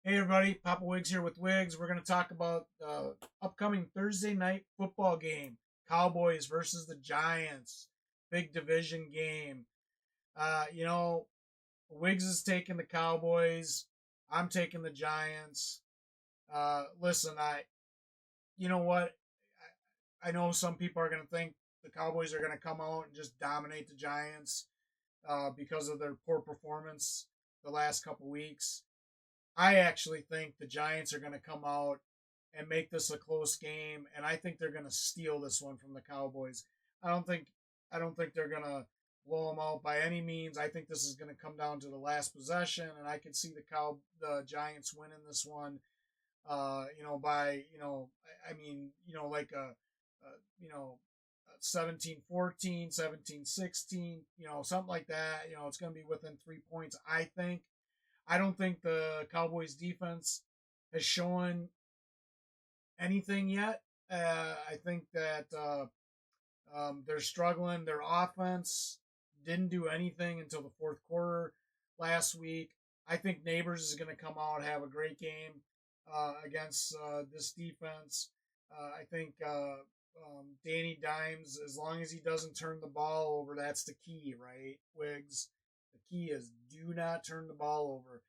Hey everybody, Papa Wiggs here with Wiggs. We're going to talk about the upcoming Thursday night football game, Cowboys versus the Giants, big division game. Uh, you know, Wiggs is taking the Cowboys. I'm taking the Giants. Listen, you know what? I know some people are going to think the Cowboys are going to come out and just dominate the Giants because of their poor performance the last couple weeks. I actually think the Giants are going to come out and make this a close game, and I think they're going to steal this one from the Cowboys. I don't think I don't think they're going to blow them out by any means. I think this is going to come down to the last possession, and I can see the Giants winning this one. By I mean, like you know, 17-14, 17-16, something like that. It's going to be within 3 points. I think. I don't think the Cowboys defense has shown anything yet. I think that they're struggling. Their offense didn't do anything until the fourth quarter last week. I think Neighbors is going to come out and have a great game against this defense. I think Danny Dimes, as long as he doesn't turn the ball over, that's the key, right, Wiggs? The key is do not turn the ball over.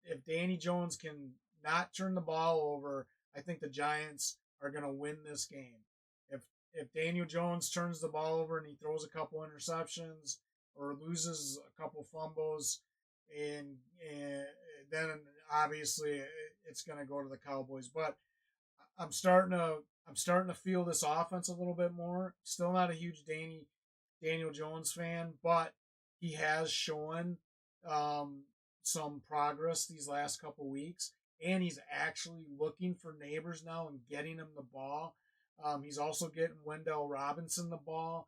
If Danny Jones can not turn the ball over, I think the Giants are going to win this game. If if Daniel Jones turns the ball over and he throws a couple interceptions or loses a couple fumbles, and then obviously it's going to go to the Cowboys. But I'm starting to I'm starting to feel this offense a little bit more. Still not a huge Daniel Jones fan, but he has shown um, some progress these last couple weeks, and he's actually looking for Neighbors now and getting him the ball. He's also getting Wendell Robinson the ball.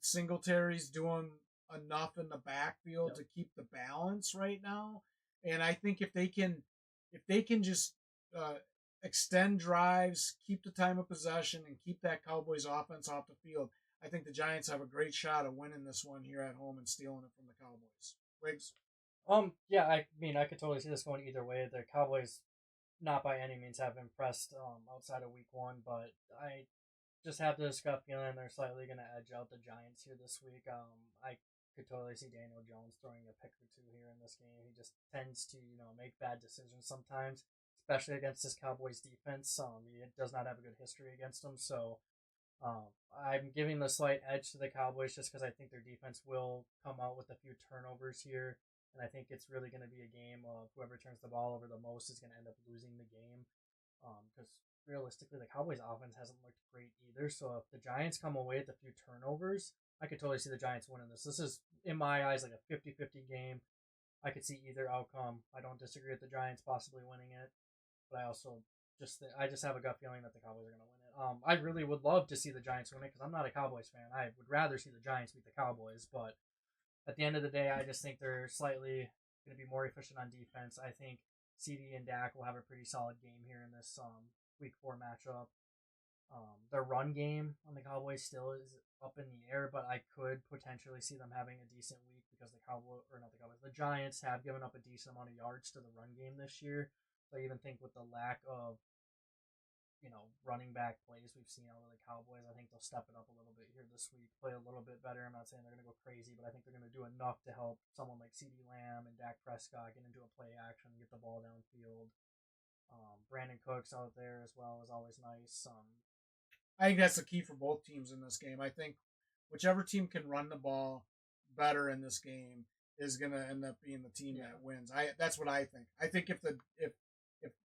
Singletary's doing enough in the backfield to keep the balance right now, and I think if they can just uh, extend drives, keep the time of possession, and keep that Cowboys offense off the field, I think the Giants have a great shot of winning this one here at home and stealing it from the Cowboys. Wiggs? Yeah, I mean, I could totally see this going either way. The Cowboys, not by any means, have impressed outside of Week 1, but I just have this gut feeling they're slightly going to edge out the Giants here this week. I could totally see Daniel Jones throwing a pick or two here in this game. He just tends to, make bad decisions sometimes, especially against this Cowboys defense. He does not have a good history against them, so I'm giving the slight edge to the Cowboys just because I think their defense will come out with a few turnovers here, and I think it's really going to be a game of whoever turns the ball over the most is going to end up losing the game. Because realistically, the Cowboys' offense hasn't looked great either. So if the Giants come away with a few turnovers, I could totally see the Giants winning this. This is, in my eyes, like a 50-50 game. I could see either outcome. I don't disagree with the Giants possibly winning it, but I just have a gut feeling that the Cowboys are going to win it. I really would love to see the Giants win it because I'm not a Cowboys fan. I would rather see the Giants beat the Cowboys, but at the end of the day, I just think they're slightly going to be more efficient on defense. I think CD and Dak will have a pretty solid game here in this Week 4 matchup. Their run game on the Cowboys still is up in the air, but I could potentially see them having a decent week because the Giants have given up a decent amount of yards to the run game this year. So I even think with the lack of running back plays we've seen out of the Cowboys, I think they'll step it up a little bit here this week, play a little bit better. I'm not saying they're going to go crazy, but I think they're going to do enough to help someone like CeeDee Lamb and Dak Prescott get into a play action, get the ball downfield. Brandon Cooks out there as well is always nice. I think that's the key for both teams in this game. I think whichever team can run the ball better in this game is going to end up being the team Yeah, that wins. That's what I think. I think if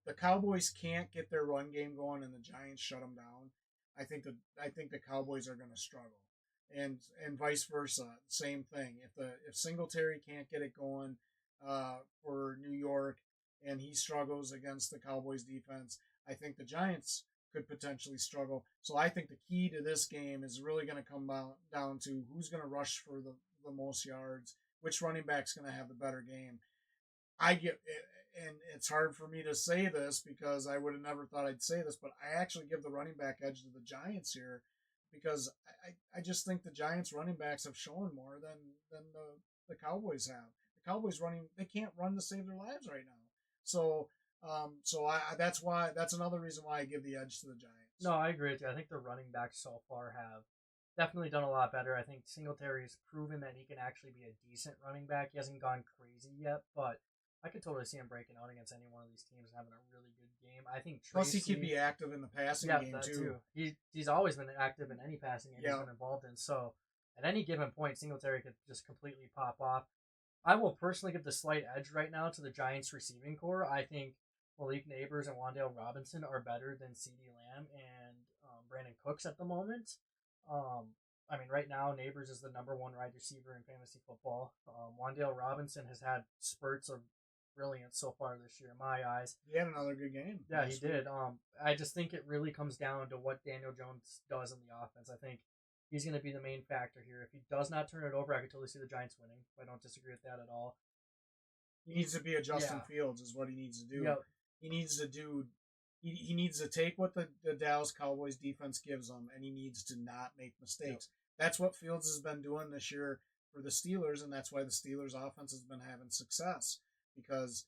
the Cowboys can't get their run game going and the Giants shut them down, I think the Cowboys are going to struggle, and vice versa. Same thing. If Singletary can't get it going for New York and he struggles against the Cowboys defense, I think the Giants could potentially struggle. So I think the key to this game is really going to come down to who's going to rush for the most yards, which running back's going to have the better game. I get, and it's hard for me to say this because I would have never thought I'd say this, but I actually give the running back edge to the Giants here because I just think the Giants running backs have shown more than the Cowboys have. The Cowboys running, they can't run to save their lives right now. So So that's another reason why I give the edge to the Giants. No, I agree with you. I think the running backs so far have definitely done a lot better. I think Singletary's proven that he can actually be a decent running back. He hasn't gone crazy yet, but I could totally see him breaking out against any one of these teams and having a really good game. I think Tracy, plus he could be active in the passing game too. He's always been active in any passing game he's been involved in. So at any given point, Singletary could just completely pop off. I will personally give the slight edge right now to the Giants receiving core. I think Malik Neighbors and Wan'Dale Robinson are better than CeeDee Lamb and Brandon Cooks at the moment. I mean, right now, Neighbors is the number one wide receiver in fantasy football. Wan'Dale Robinson has had spurts of brilliance so far this year, in my eyes. He had another good game. Yeah, he did. I just think it really comes down to what Daniel Jones does in the offense. I think he's going to be the main factor here. If he does not turn it over, I could totally see the Giants winning. I don't disagree with that at all. He needs to be a Justin Fields is what he needs to do. Yep. He needs to do. He needs to take what the Dallas Cowboys defense gives him, and he needs to not make mistakes. Yep. That's what Fields has been doing this year for the Steelers, and that's why the Steelers' offense has been having success because,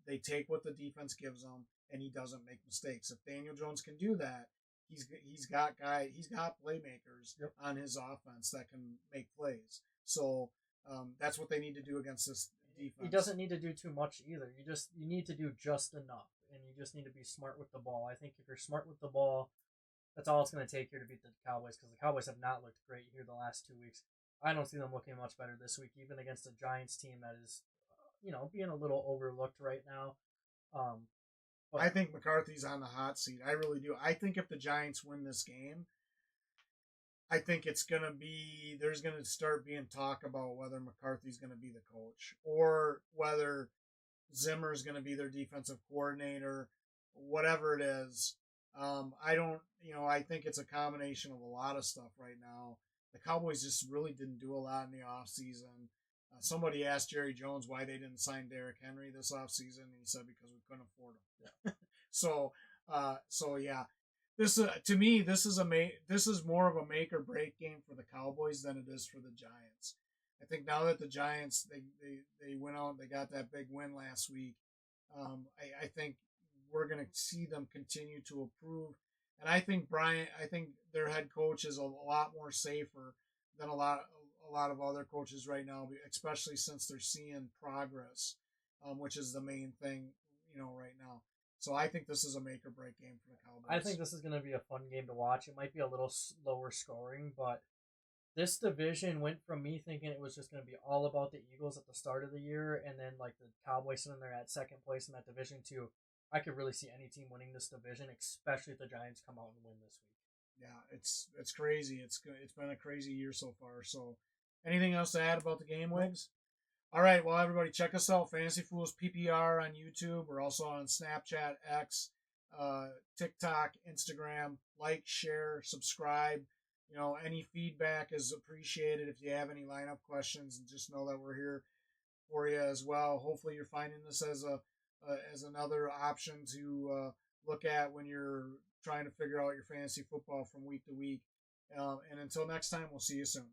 they take what the defense gives them, and he doesn't make mistakes. If Daniel Jones can do that, he's got playmakers on his offense that can make plays. So that's what they need to do against this defense. He doesn't need to do too much either. You need to do just enough, and you just need to be smart with the ball. I think if you're smart with the ball, that's all it's going to take here to beat the Cowboys, because the Cowboys have not looked great here the last 2 weeks. I don't see them looking much better this week, even against a Giants team that is, being a little overlooked right now. But I think McCarthy's on the hot seat. I really do. I think if the Giants win this game, I think there's going to start being talk about whether McCarthy's going to be the coach or whether Zimmer's going to be their defensive coordinator, whatever it is. I think it's a combination of a lot of stuff right now. The Cowboys just really didn't do a lot in the offseason. Somebody asked Jerry Jones why they didn't sign Derrick Henry this offseason, and he said because we couldn't afford him. Yeah. So yeah. This to me, this is more of a make or break game for the Cowboys than it is for the Giants. I think now that the Giants they went out, they got that big win last week. I think we're going to see them continue to improve, and I think their head coach is a lot more safer than a lot of other coaches right now, especially since they're seeing progress, which is the main thing, right now. So I think this is a make or break game for the Cowboys. I think this is going to be a fun game to watch. It might be a little lower scoring, but this division went from me thinking it was just going to be all about the Eagles at the start of the year, and then like the Cowboys sitting there at second place in that division too. I could really see any team winning this division, especially if the Giants come out and win this week. Yeah, it's crazy. It's been a crazy year so far. So, anything else to add about the game, Wiggs? All right, well, everybody, check us out, Fantasy Fools PPR on YouTube. We're also on Snapchat, X, TikTok, Instagram. Like, share, subscribe. Any feedback is appreciated. If you have any lineup questions, just know that we're here for you as well. Hopefully, you're finding this as another option to look at when you're trying to figure out your fantasy football from week to week. And until next time, we'll see you soon.